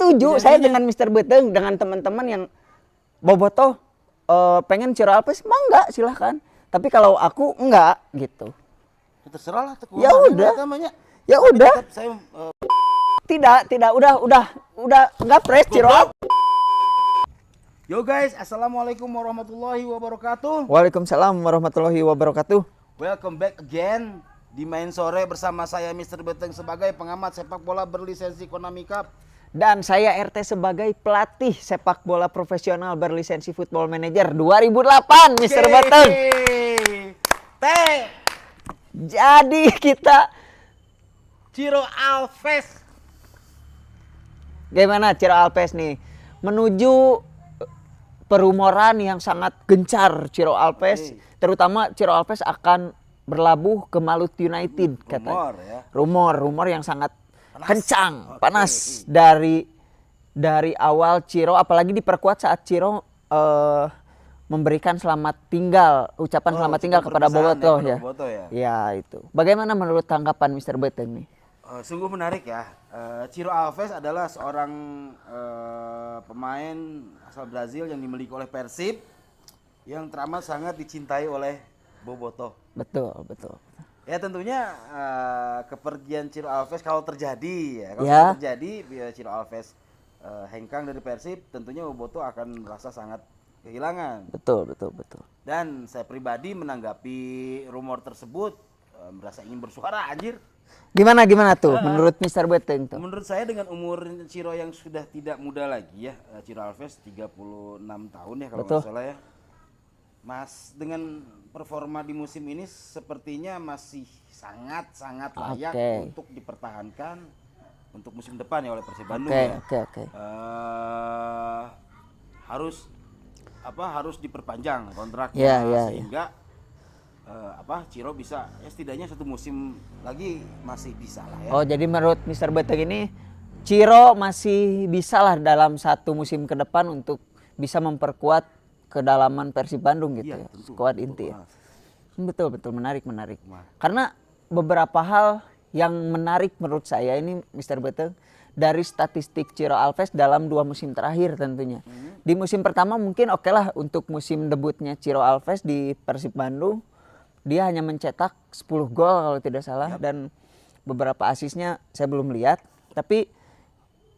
setuju saya dengan Mr. Beteng, dengan teman-teman yang Bobotoh pengen Ciro Alves, mangga silahkan. Tapi kalau aku enggak gitu. Ya, terserah lah. Ya udah. Ya tapi udah. Saya, Tidak, udah enggak press Ciro Alves. Yo guys, assalamualaikum warahmatullahi wabarakatuh. Waalaikumsalam warahmatullahi wabarakatuh. Welcome back again di Main Sore bersama saya Mr. Beteng sebagai pengamat sepak bola berlisensi Konami Cup. Dan saya RT sebagai pelatih sepak bola profesional berlisensi Football Manager 2008, Mr. Beteng. Jadi kita Ciro Alves. Gimana Ciro Alves nih? Menuju perumoran yang sangat gencar Ciro Alves, terutama Ciro Alves akan berlabuh ke Malut United katanya. Rumor yang sangat kencang, panas dari awal Ciro, apalagi diperkuat saat Ciro memberikan ucapan selamat tinggal kepada Bobotoh ya. Ya itu. Bagaimana menurut tanggapan Mr. Beteng nih? Sungguh menarik ya. Ciro Alves adalah seorang pemain asal Brazil yang dimiliki oleh Persib yang teramat sangat dicintai oleh Bobotoh. Betul. Ya tentunya kepergian Ciro Alves kalau terjadi Ciro Alves hengkang dari Persib, tentunya Bobotoh akan merasa sangat kehilangan. Betul. Dan saya pribadi menanggapi rumor tersebut merasa ingin bersuara anjir. Gimana tuh menurut Mr. Beteng tuh? Menurut saya dengan umur Ciro yang sudah tidak muda lagi ya, Ciro Alves 36 tahun ya kalau nggak salah ya. Mas dengan performa di musim ini sepertinya masih sangat layak untuk dipertahankan untuk musim depan ya oleh Persib Bandung ya. Harus diperpanjang kontraknya sehingga Ciro bisa ya setidaknya satu musim lagi masih bisa lah ya. Oh jadi menurut Mr. Beteng ini Ciro masih bisa lah dalam satu musim ke depan untuk bisa memperkuat kedalaman Persib Bandung gitu ya, skuad inti ya. Betul menarik. Karena beberapa hal yang menarik menurut saya ini Mr. Beteng dari statistik Ciro Alves dalam 2 musim terakhir tentunya. Di musim pertama mungkin oke lah untuk musim debutnya Ciro Alves di Persib Bandung. Dia hanya mencetak 10 gol kalau tidak salah dan beberapa asisnya saya belum lihat. Tapi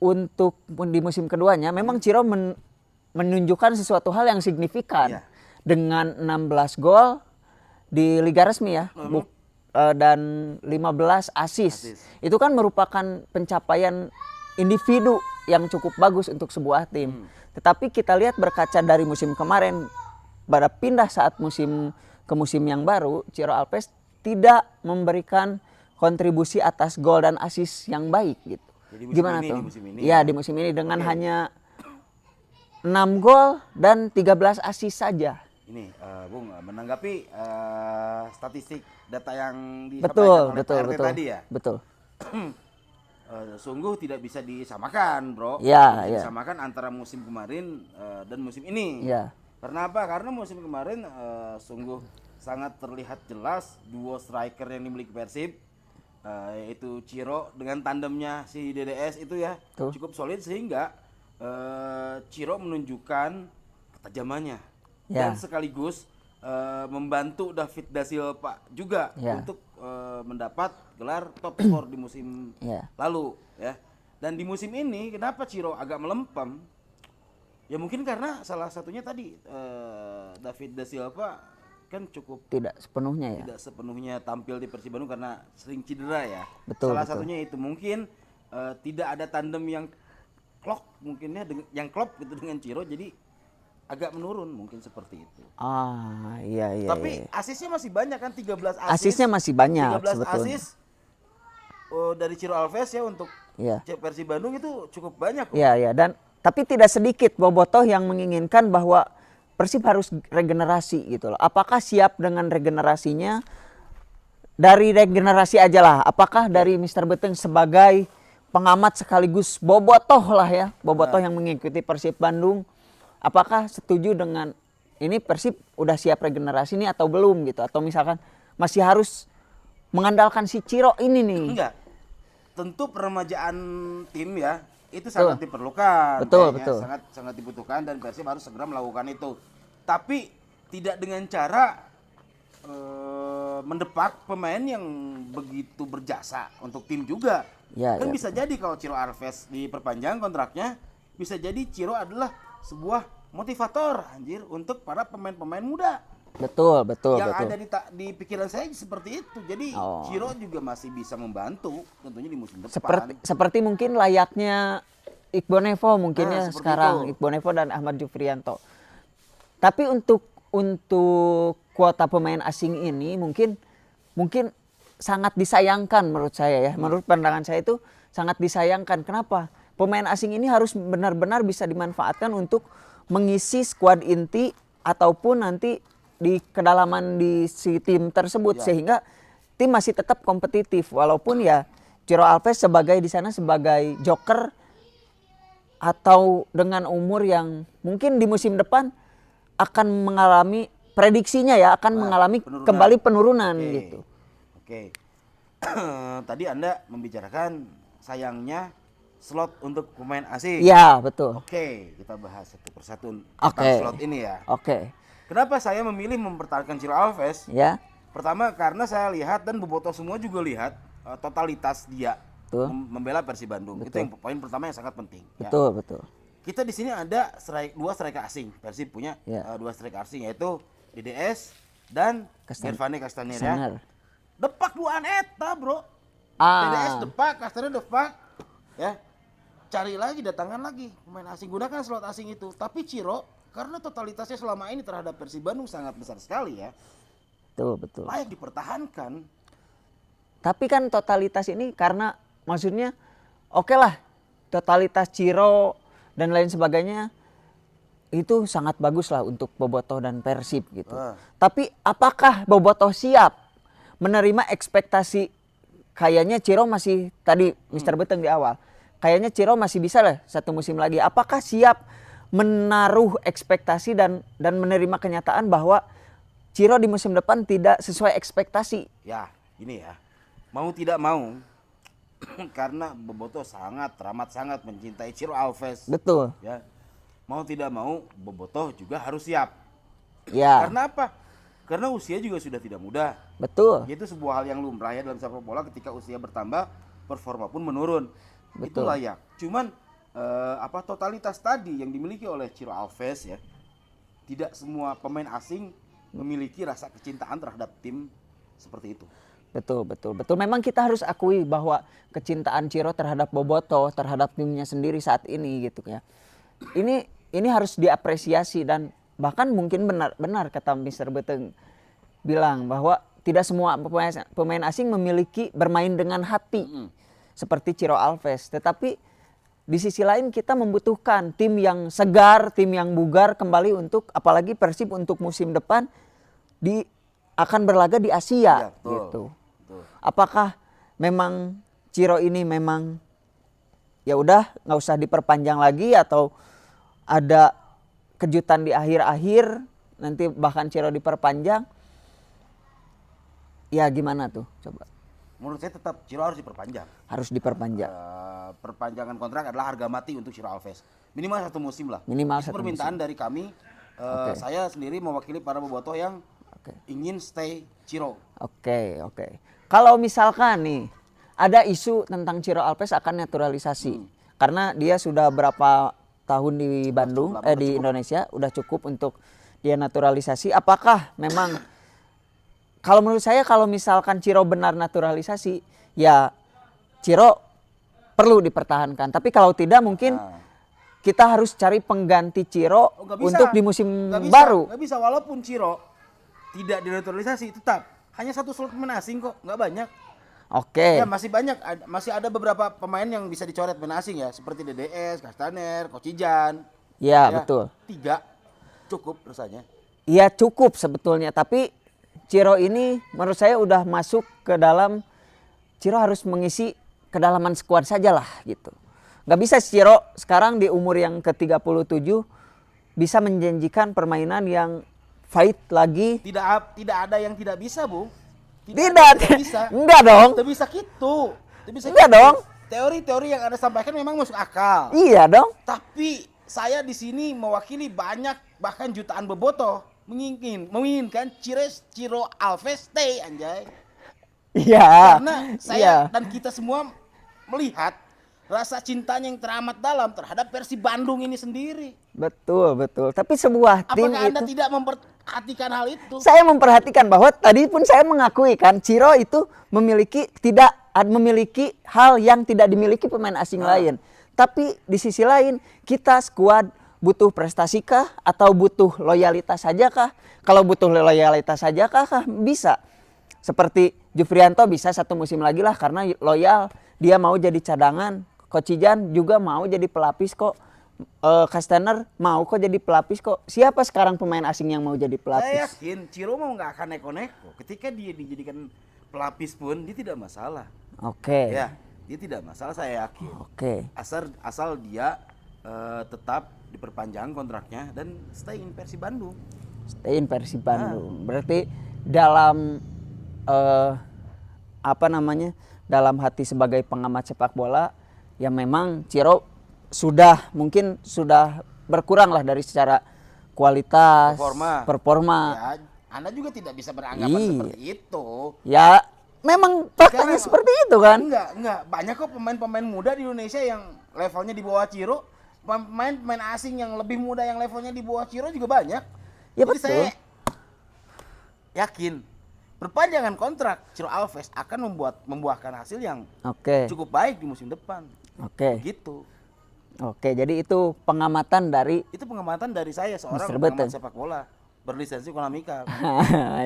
untuk di musim keduanya memang Ciro menunjukkan sesuatu hal yang signifikan dengan 16 gol di liga resmi ya dan 15 asis. Itu kan merupakan pencapaian individu yang cukup bagus untuk sebuah tim. Tetapi kita lihat berkaca dari musim kemarin pada pindah saat ke musim yang baru, Ciro Alves tidak memberikan kontribusi atas gol dan asis yang baik gitu. Gimana tuh? Iya di musim ini dengan hanya 6 gol dan 13 asis saja. Ini Bung menanggapi statistik data yang disampaikan oleh Pak RT tadi ya. Betul. Sungguh tidak bisa disamakan, Bro. Disamakan antara musim kemarin dan musim ini. Karena apa? Karena musim kemarin sungguh sangat terlihat jelas duo striker yang dimiliki Persib, yaitu Ciro dengan tandemnya si DDS itu ya cukup solid sehingga Ciro menunjukkan ketajamannya dan sekaligus membantu David Da Silva juga untuk mendapat gelar top skor di musim lalu ya. Dan di musim ini kenapa Ciro agak melempem? Ya mungkin karena salah satunya tadi David Da Silva kan tidak sepenuhnya tampil di Persib Bandung karena sering cedera ya. Salah satunya itu mungkin tidak ada tandem yang klop mungkinnya yang klop gitu dengan Ciro, jadi agak menurun mungkin seperti itu. Tapi asisnya masih banyak kan, 13 asis. Asisnya masih banyak 13 sebetulnya. asis dari Ciro Alves ya untuk Persib Bandung itu cukup banyak. Dan tapi tidak sedikit Bobotoh yang menginginkan bahwa Persib harus regenerasi gitu loh. Apakah siap dengan regenerasinya? Dari regenerasi aja lah. Apakah dari Mr. Beteng sebagai pengamat sekaligus Bobotoh lah ya. Bobotoh yang mengikuti Persib Bandung. Apakah setuju dengan ini Persib udah siap regenerasi nih atau belum gitu? Atau misalkan masih harus mengandalkan si Ciro ini nih? Enggak. Tentu peremajaan tim ya itu sangat diperlukan. Betul. Sangat dibutuhkan dan Persib harus segera melakukan itu. Tapi tidak dengan cara mendepak pemain yang begitu berjasa untuk tim juga. Kan bisa jadi kalau Ciro Alves diperpanjang kontraknya, bisa jadi Ciro adalah sebuah motivator anjir untuk para pemain-pemain muda. Betul. Yang ada di pikiran saya seperti itu. Jadi Ciro juga masih bisa membantu tentunya di musim depan. Seperti mungkin layaknya Iqbal Nevo mungkin ya sekarang itu. Iqbal Nevo dan Ahmad Jufrianto. Tapi untuk kuota pemain asing ini mungkin sangat disayangkan menurut saya ya. Menurut pandangan saya itu sangat disayangkan. Kenapa? Pemain asing ini harus benar-benar bisa dimanfaatkan untuk mengisi skuad inti ataupun nanti di kedalaman di si tim tersebut sehingga tim masih tetap kompetitif walaupun ya Ciro Alves di sana sebagai joker atau dengan umur yang mungkin di musim depan akan mengalami prediksinya ya mengalami kembali penurunan gitu. Oke. Tadi Anda membicarakan sayangnya slot untuk pemain asing. Iya, betul. Oke, kita bahas satu persatu tentang slot ini ya. Oke. Kenapa saya memilih mempertahankan Ciro Alves? Ya. Pertama karena saya lihat dan Bobotoh semua juga lihat totalitas dia membela Persib Bandung. Betul. Itu yang poin pertama yang sangat penting. Betul. Kita di sini ada dua striker asing. Persib punya dua striker asing yaitu DDS dan Gervane Castaner ya. Depak duaan eta, Bro. DDS depak, Castaner depak. Ya. Cari lagi, datangkan lagi pemain asing, gunakan slot asing itu. Tapi Ciro karena totalitasnya selama ini terhadap Persib Bandung sangat besar sekali ya. Betul. Layak dipertahankan. Tapi kan totalitas ini karena maksudnya oke lah totalitas Ciro dan lain sebagainya itu sangat bagus lah untuk Bobotoh dan Persib gitu. Tapi apakah Bobotoh siap menerima ekspektasi? Kayaknya Ciro masih tadi Mr. Beteng di awal. Kayaknya Ciro masih bisa lah satu musim lagi. Apakah siap menaruh ekspektasi dan menerima kenyataan bahwa Ciro di musim depan tidak sesuai ekspektasi? Ya, ini ya. Mau tidak mau karena Bobotoh teramat sangat mencintai Ciro Alves. Betul. Ya. Mau tidak mau Bobotoh juga harus siap. Ya. Karena apa? Karena usia juga sudah tidak muda. Betul. Itu sebuah hal yang lumrah ya dalam sepak bola, ketika usia bertambah performa pun menurun. Betul. Itu layak. Cuman totalitas tadi yang dimiliki oleh Ciro Alves ya, tidak semua pemain asing memiliki rasa kecintaan terhadap tim seperti itu. Betul. Memang kita harus akui bahwa kecintaan Ciro terhadap Bobotoh, terhadap timnya sendiri saat ini gitu ya. Ini harus diapresiasi dan bahkan mungkin benar kata Mr. Beteng bilang bahwa tidak semua pemain asing memiliki bermain dengan hati seperti Ciro Alves. Tetapi di sisi lain kita membutuhkan tim yang segar, tim yang bugar kembali untuk apalagi Persib untuk musim depan akan berlaga di Asia gitu. Betul. Apakah memang Ciro ini memang ya udah nggak usah diperpanjang lagi atau ada kejutan di akhir-akhir nanti bahkan Ciro diperpanjang? Ya gimana tuh coba? Menurut saya tetap Ciro harus diperpanjang. Harus diperpanjang. Perpanjangan kontrak adalah harga mati untuk Ciro Alves. Minimal 1 musim lah. Minimal itu permintaan musim dari kami. Saya sendiri mewakili para bobotoh yang ingin stay Ciro. Oke. Kalau misalkan nih ada isu tentang Ciro Alves akan naturalisasi. Karena dia sudah berapa tahun di Bandung, di Indonesia, udah cukup untuk dia naturalisasi. Apakah memang kalau menurut saya kalau misalkan Ciro benar naturalisasi, ya Ciro perlu dipertahankan. Tapi kalau tidak mungkin kita harus cari pengganti Ciro untuk di musim baru. Gak bisa, walaupun Ciro tidak dinaturalisasi tetap hanya 1 slot pemain asing kok, nggak banyak. Oke. Ya masih banyak, masih ada beberapa pemain yang bisa dicoret pemain asing ya, seperti DDS, Castaner, Kocijan. Ya betul. 3 cukup rasanya. Iya cukup sebetulnya, tapi Ciro ini menurut saya udah masuk ke dalam, Ciro harus mengisi kedalaman skuad saja lah gitu. Gak bisa Ciro sekarang di umur yang ke-37 bisa menjanjikan permainan yang fight lagi. Tidak ada yang tidak bisa, Bu. Tidak bisa. Enggak dong. Tidak bisa gitu. Enggak dong. teori-teori yang Anda sampaikan memang masuk akal. Iya dong. Tapi saya di sini mewakili banyak bahkan jutaan bobotoh menginginkan Ciro Alves stay anjay. Iya. Karena saya dan kita semua melihat rasa cintanya yang teramat dalam terhadap Persib Bandung ini sendiri. Betul. Tapi sebuah tim apakah Anda tidak memperhatikan hal itu? Saya memperhatikan bahwa tadi pun saya mengakui kan Ciro itu tidak memiliki hal yang tidak dimiliki pemain asing lain. Tapi di sisi lain kita skuad butuh prestasi kah atau butuh loyalitas saja kah? Kalau butuh loyalitas saja kah bisa. Seperti Jufrianto bisa 1 musim lagi lah karena loyal, dia mau jadi cadangan. Coach Ijan juga mau jadi pelapis kok. Kastaner mau kok jadi pelapis kok. Siapa sekarang pemain asing yang mau jadi pelapis? Saya yakin Ciro mau nggak akan neko-neko. Ketika dia dijadikan pelapis pun dia tidak masalah. Oke. Ya, dia tidak masalah saya yakin. Oke. Asal dia tetap diperpanjang kontraknya dan stay in Persib Bandung. Stay in Persib Bandung. Berarti dalam dalam hati sebagai pengamat sepak bola ya memang Ciro mungkin sudah berkurang lah dari secara kualitas performa. Ya, Anda juga tidak bisa beranggapan seperti itu. Ya memang faktanya seperti itu kan. Enggak banyak kok pemain-pemain muda di Indonesia yang levelnya di bawah Ciro. Pemain asing yang lebih muda yang levelnya di bawah Ciro juga banyak. Ya jadi betul. Saya yakin perpanjangan kontrak Ciro Alves akan membuahkan hasil yang cukup baik di musim depan. Gitu. Oke, jadi itu pengamatan dari saya seorang pengamat sepak bola berlisensi Konamika.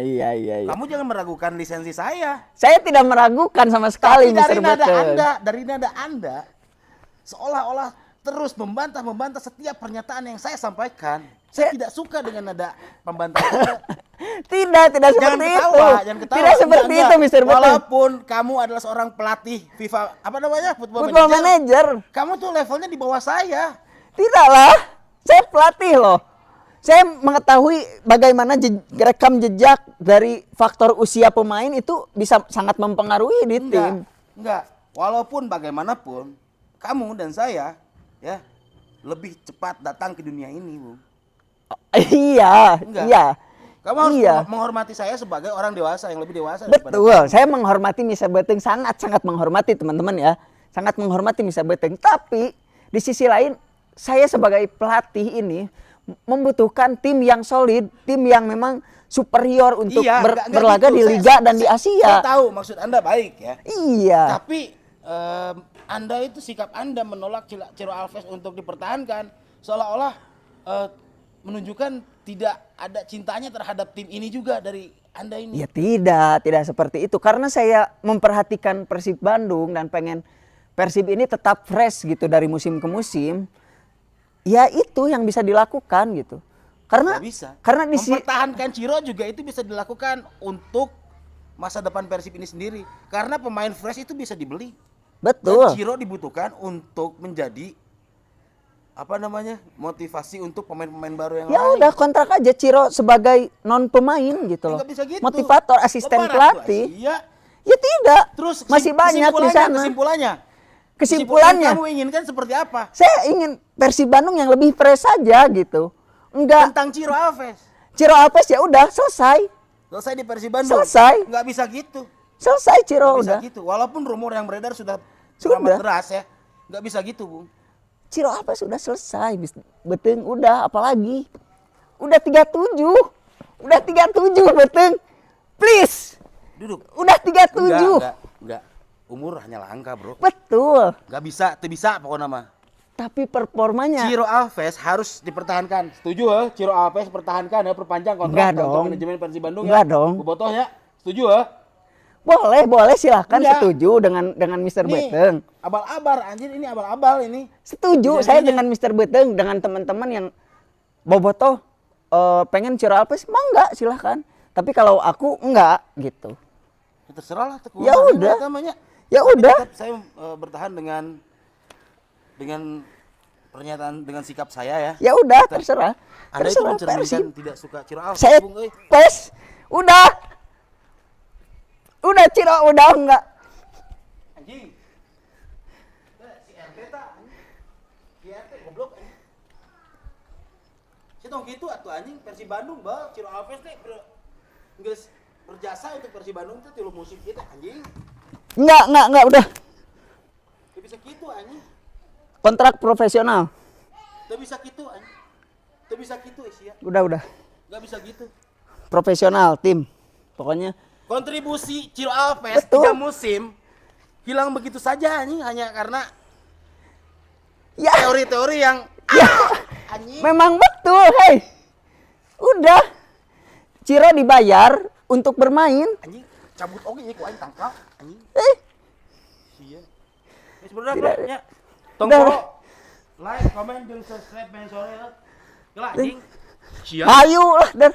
Iya. Kamu jangan meragukan lisensi saya. Saya tidak meragukan sama sekali, Mr. Betul. Dari nada Anda seolah-olah terus membantah setiap pernyataan yang saya sampaikan. Saya tidak suka dengan nada pembantahan. Tidak seperti itu. Jangan ketawa. Tidak seperti itu, Mr. Betul. Walaupun kamu adalah seorang pelatih FIFA, Football Manager. Kamu tuh levelnya di bawah saya. Tidaklah. Saya pelatih loh. Saya mengetahui bagaimana rekam jejak dari faktor usia pemain itu bisa sangat mempengaruhi di tim. Enggak. Walaupun bagaimanapun kamu dan saya ya lebih cepat datang ke dunia ini, Bung. Iya. Kamu harus menghormati saya sebagai orang dewasa yang lebih dewasa. Betul. Saya menghormati Misa Beteng, sangat menghormati teman-teman ya. Sangat menghormati Misa Beteng. Tapi di sisi lain saya sebagai pelatih ini membutuhkan tim yang solid, tim yang memang superior untuk berlaga di Liga dan di Asia. Saya tahu maksud Anda baik ya. Iya. Tapi Anda itu sikap Anda menolak Ciro Alves untuk dipertahankan seolah-olah menunjukkan tidak ada cintanya terhadap tim ini juga dari Anda ini. Ya tidak seperti itu. Karena saya memperhatikan Persib Bandung dan pengen Persib ini tetap fresh gitu dari musim ke musim. Ya itu yang bisa dilakukan gitu. Karena mempertahankan Ciro juga itu bisa dilakukan untuk masa depan Persib ini sendiri. Karena pemain fresh itu bisa dibeli. Betul. Dan Ciro dibutuhkan untuk menjadi motivasi untuk pemain-pemain baru yang lain. Ya udah kontrak aja Ciro sebagai non pemain gitu loh. Bisa gitu. Motivator, asisten pelatih. Ya tidak. Terus masih banyak di sana. Kesimpulannya kamu inginkan seperti apa? Saya ingin Persib Bandung yang lebih fresh saja gitu. Enggak tentang Ciro Alves. Ciro Alves ya udah selesai di Persib Bandung. Selesai. Nggak bisa gitu. Selesai Ciro udah. Gitu. Walaupun rumor yang beredar sudah deras ya. Nggak bisa gitu, Bung. Ciro Alves sudah selesai, Beteng udah apalagi? Udah 37. Beteng. Please. Duduk. Udah 37. Enggak. Umur hanya langka, Bro. Betul. Nggak bisa pokoknya mah. Tapi performanya Ciro Alves harus dipertahankan. Setuju ya? Ciro Alves pertahankan ya, perpanjang kontrak untuk manajemen Persib Bandung ya. Enggak dong. Bobotoh ya. Setuju ya? Boleh silahkan setuju dengan Mr. Beteng. Abal-abal anjir, ini abal-abal ini. Setuju saya dengan Mr. Beteng, dengan teman-teman yang bobotoh pengen Ciro Alves, enggak silahkan. Tapi kalau aku enggak gitu. Ya terserah lah. Ya udah. Ya udah. Saya bertahan dengan pernyataan dengan sikap saya ya. Ya udah terserah. Anda itu mencerminkan tidak suka Ciro Alves. Saya udah Ciro udah enggak. Anjing. Cetong gitu atuh anjing Persib Bandung bal Ciro Alves teh geus berjasa untuk Persib Bandung teh 3 musim kita anjing. Enggak udah. Teu bisa gitu anjing. Kontrak profesional. Teu bisa gitu anjing. Teu bisa gitu sia. Udah. Enggak bisa gitu. Profesional tim. Pokoknya kontribusi Ciro Alves 3 musim hilang begitu saja anjing hanya karena ya teori-teori yang anjing. Memang betul, hei. Udah. Ciro dibayar untuk bermain. Anjing, cabut oge ku aing tangkal anjing. Sia. Geus bener nya. Tong like, comment, jeung subscribe men sore. Geula anjing. Sia. Ayo lah, dan